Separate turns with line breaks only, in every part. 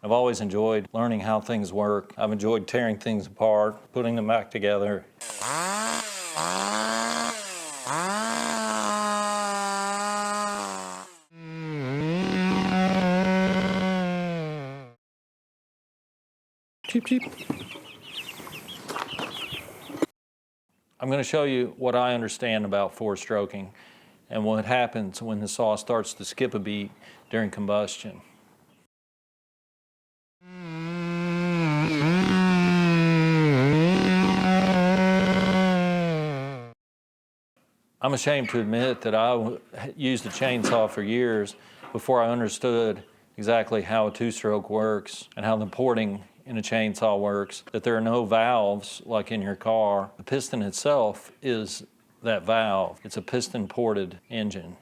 I've always enjoyed learning how things work. I've enjoyed tearing things apart, putting them back together. Cheep, cheep. I'm going to show you what I understand about four-stroking and what happens when the saw starts to skip a beat during combustion. I'm ashamed to admit that I used a chainsaw for years before I understood exactly how a two-stroke works and how the porting in a chainsaw works, that there are no valves like in your car. The piston itself is that valve. It's a piston-ported engine.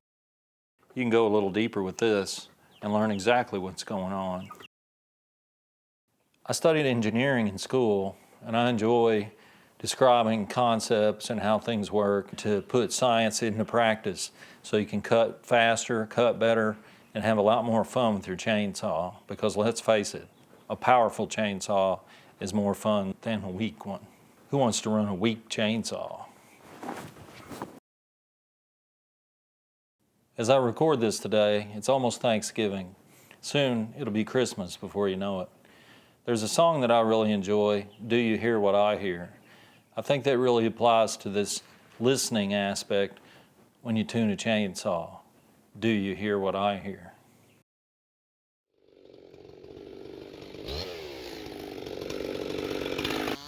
You can go a little deeper with this and learn exactly what's going on. I studied engineering in school, and I enjoy describing concepts and how things work to put science into practice so you can cut faster, cut better, and have a lot more fun with your chainsaw. Because let's face it, a powerful chainsaw is more fun than a weak one. Who wants to run a weak chainsaw? As I record this today, it's almost Thanksgiving. Soon it'll be Christmas before you know it. There's a song that I really enjoy, Do You Hear What I Hear? I think that really applies to this listening aspect when you tune a chainsaw. Do you hear what I hear?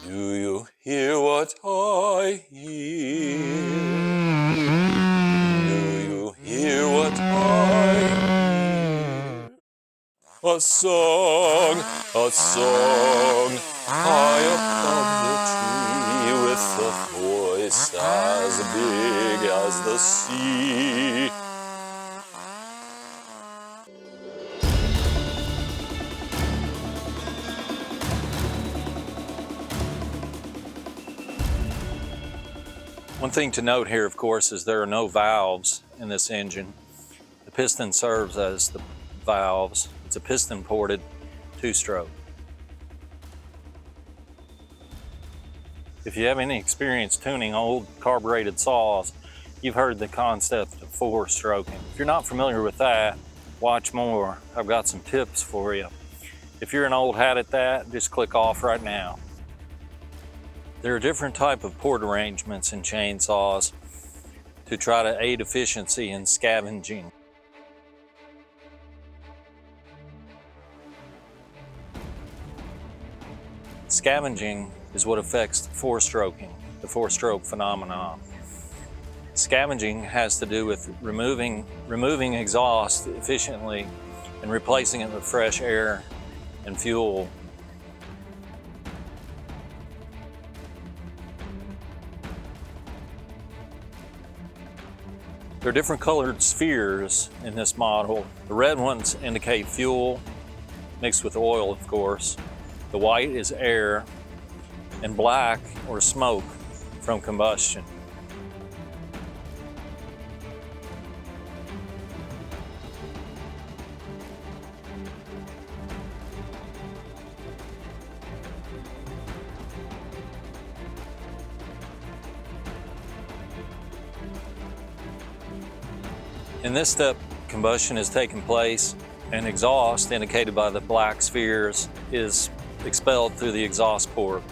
Do you hear what I hear? Do you hear what I hear? A song high above the tree, with a voice as big as the sea.
One thing to note here, of course, is there are no valves in this engine. The piston serves as the valves. It's a piston-ported two-stroke. If you have any experience tuning old carbureted saws, you've heard the concept of four-stroking. If you're not familiar with that, watch more. I've got some tips for you. If you're an old hat at that, just click off right now. There are different types of port arrangements in chainsaws to try to aid efficiency in scavenging. Scavenging is what affects four-stroking, the four-stroke phenomenon. Scavenging has to do with removing exhaust efficiently and replacing it with fresh air and fuel. There are different colored spheres in this model. The red ones indicate fuel, mixed with oil, of course. The white is air, and black or smoke from combustion. In this step, combustion is taking place, and exhaust, indicated by the black spheres, is expelled through the exhaust port.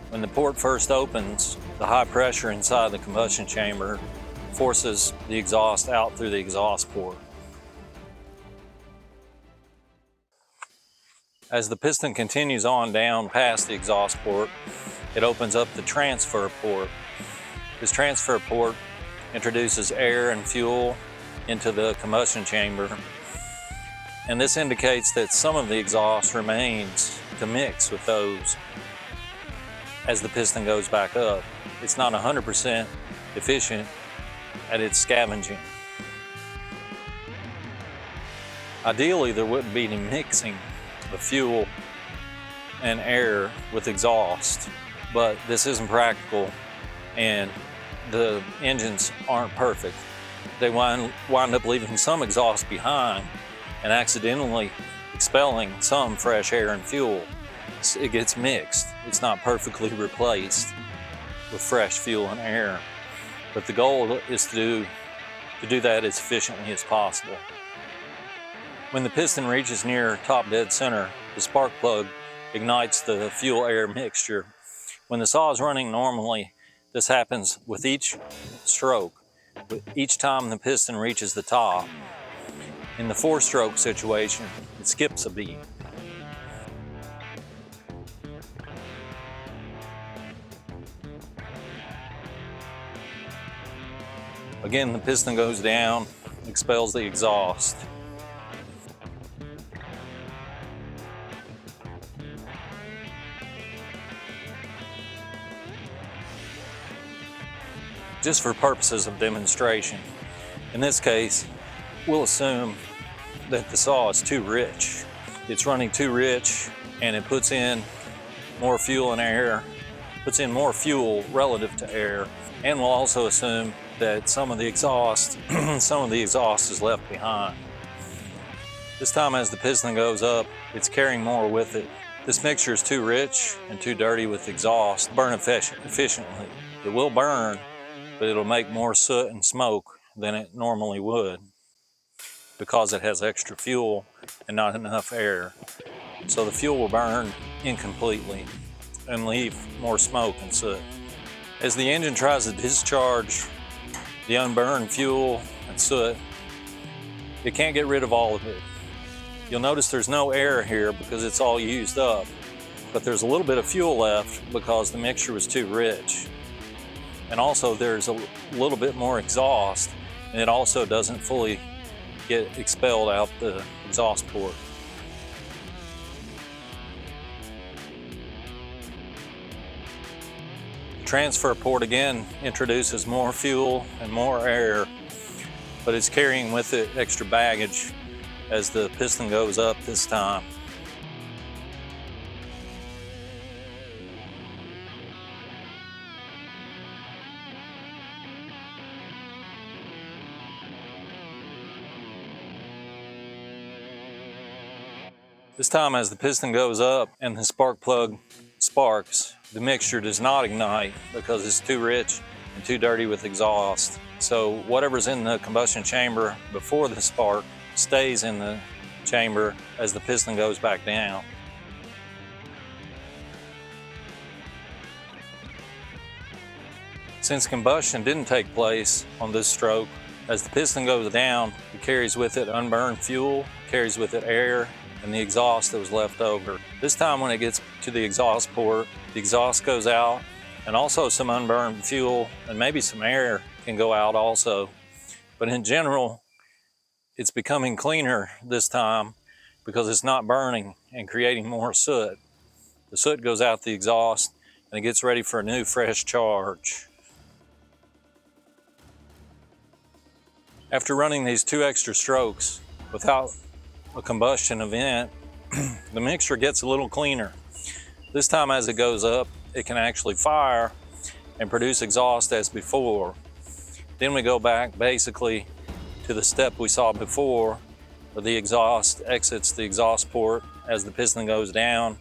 When the port first opens, the high pressure inside the combustion chamber forces the exhaust out through the exhaust port. As the piston continues on down past the exhaust port, it opens up the transfer port. This transfer port introduces air and fuel into the combustion chamber, and this indicates that some of the exhaust remains to mix with those as the piston goes back up. It's not 100% efficient at its scavenging. Ideally, there wouldn't be any mixing of fuel and air with exhaust, but this isn't practical and the engines aren't perfect. they wind up leaving some exhaust behind and accidentally expelling some fresh air and fuel. It gets mixed. It's not perfectly replaced with fresh fuel and air. But the goal is to do that as efficiently as possible. When the piston reaches near top dead center, the spark plug ignites the fuel-air mixture. When the saw is running normally, this happens with each stroke, each time the piston reaches the top. In the 4-stroke situation, it skips a beat. Again, the piston goes down, expels the exhaust. Just for purposes of demonstration, in this case, we'll assume that the saw is too rich. It's running too rich and it puts in more fuel and air, puts in more fuel relative to air, and we'll also assume that some of the exhaust is left behind. This time as the piston goes up, it's carrying more with it. This mixture is too rich and too dirty with exhaust to burn efficiently. It will burn, but it'll make more soot and smoke than it normally would because it has extra fuel and not enough air. So the fuel will burn incompletely and leave more smoke and soot. As the engine tries to discharge the unburned fuel and soot, it can't get rid of all of it. You'll notice there's no air here because it's all used up, but there's a little bit of fuel left because the mixture was too rich. And also there's a little bit more exhaust, and it also doesn't fully get expelled out the exhaust port. The transfer port again introduces more fuel and more air, but it's carrying with it extra baggage as the piston goes up this time. This time as the piston goes up and the spark plug sparks, the mixture does not ignite because it's too rich and too dirty with exhaust. So whatever's in the combustion chamber before the spark stays in the chamber as the piston goes back down. Since combustion didn't take place on this stroke, as the piston goes down, it carries with it unburned fuel, carries with it air, and the exhaust that was left over. This time when it gets to the exhaust port, the exhaust goes out, and also some unburned fuel and maybe some air can go out also. But in general, it's becoming cleaner this time because it's not burning and creating more soot. The soot goes out the exhaust and it gets ready for a new fresh charge. After running these 2 extra strokes without a combustion event, the mixture gets a little cleaner. This time as it goes up, it can actually fire and produce exhaust as before. Then we go back basically to the step we saw before, where the exhaust exits the exhaust port as the piston goes down,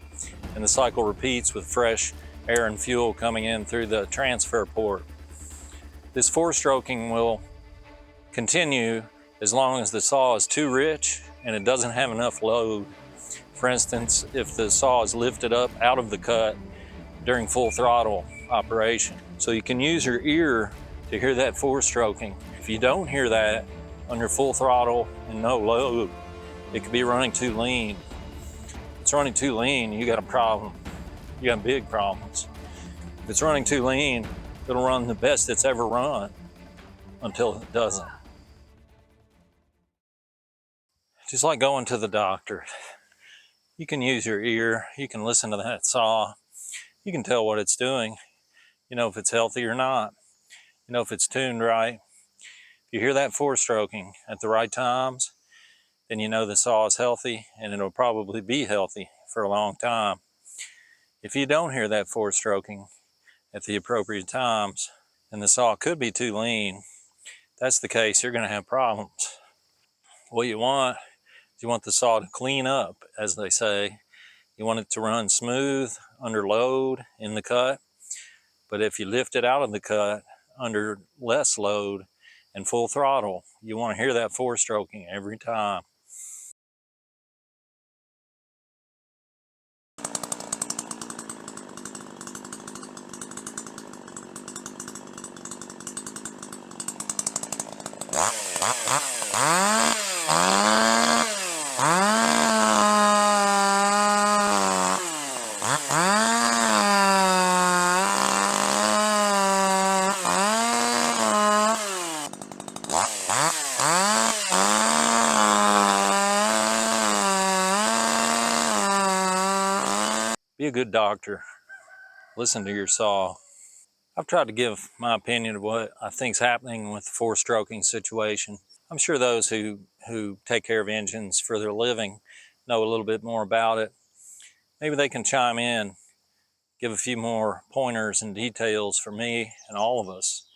and the cycle repeats with fresh air and fuel coming in through the transfer port. This 4-stroking will continue as long as the saw is too rich and it doesn't have enough load. For instance, if the saw is lifted up out of the cut during full throttle operation. So you can use your ear to hear that 4-stroking. If you don't hear that under full throttle and no load, it could be running too lean. If it's running too lean, you got a problem. You got big problems. If it's running too lean, it'll run the best it's ever run until it doesn't. Just like going to the doctor. You can use your ear, you can listen to that saw, you can tell what it's doing. You know if it's healthy or not. You know if it's tuned right. If you hear that 4-stroking at the right times, then you know the saw is healthy and it'll probably be healthy for a long time. If you don't hear that 4-stroking at the appropriate times, then the saw could be too lean. that's the case, you're going to have problems. What you want is you want the saw to clean up, as they say. You want it to run smooth under load in the cut. But if you lift it out of the cut under less load and full throttle, you want to hear that four-stroking every time. Be a good doctor. Listen to your saw. I've tried to give my opinion of what I think's happening with the four-stroking situation. I'm sure those who take care of engines for their living know a little bit more about it. Maybe they can chime in, give a few more pointers and details for me and all of us.